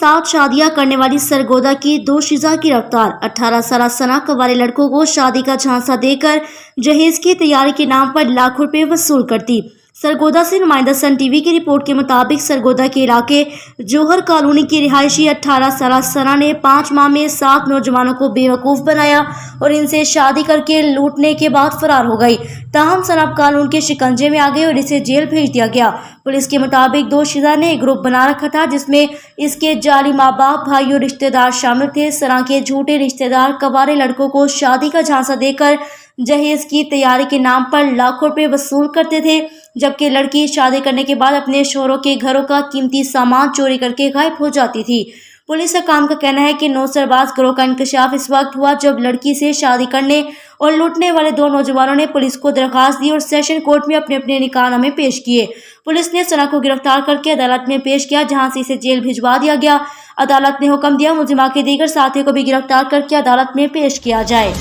साथ शादियां करने वाली सरगोदा की दोशीज़ा गिरफ्तार। 18 साल सना वाले लड़कों को शादी का झांसा देकर जहेज की तैयारी के नाम पर लाखों रुपए वसूल करती। सरगोदा से नुमाइंदा सन टीवी की रिपोर्ट के मुताबिक सरगोदा के इलाके जौहर कॉलोनी की रिहायशी 18 साल सना ने 5 माह में 7 नौजवानों को बेवकूफ़ बनाया और इनसे शादी करके लूटने के बाद फरार हो गई। ताहम सना कानून के शिकंजे में आ गई और इसे जेल भेज दिया गया। पुलिस के मुताबिक दोशीज़ा ने एक ग्रुप बना रखा था जिसमें इसके जाली माँ बाप, भाई और रिश्तेदार शामिल थे। सना के झूठे रिश्तेदार कवारे लड़कों को शादी का झांसा देकर जहेज की तैयारी के नाम पर लाखों रुपए वसूल करते थे, जबकि लड़की शादी करने के बाद अपने शौहरों के घरों का कीमती सामान चोरी करके गायब हो जाती थी। पुलिस हकाम का कहना है कि नौसरबाज गिरोह का इंकशाफ इस वक्त हुआ जब लड़की से शादी करने और लूटने वाले 2 नौजवानों ने पुलिस को दरखास्त दी और सेशन कोर्ट में अपने अपने निकाहनामे पेश किए। पुलिस ने सना को गिरफ्तार करके अदालत में पेश किया, जहां से इसे जेल भिजवा दिया गया। अदालत ने हुक्म दिया मुलजिमा के दीगर साथियों को भी गिरफ्तार करके अदालत में पेश किया जाए।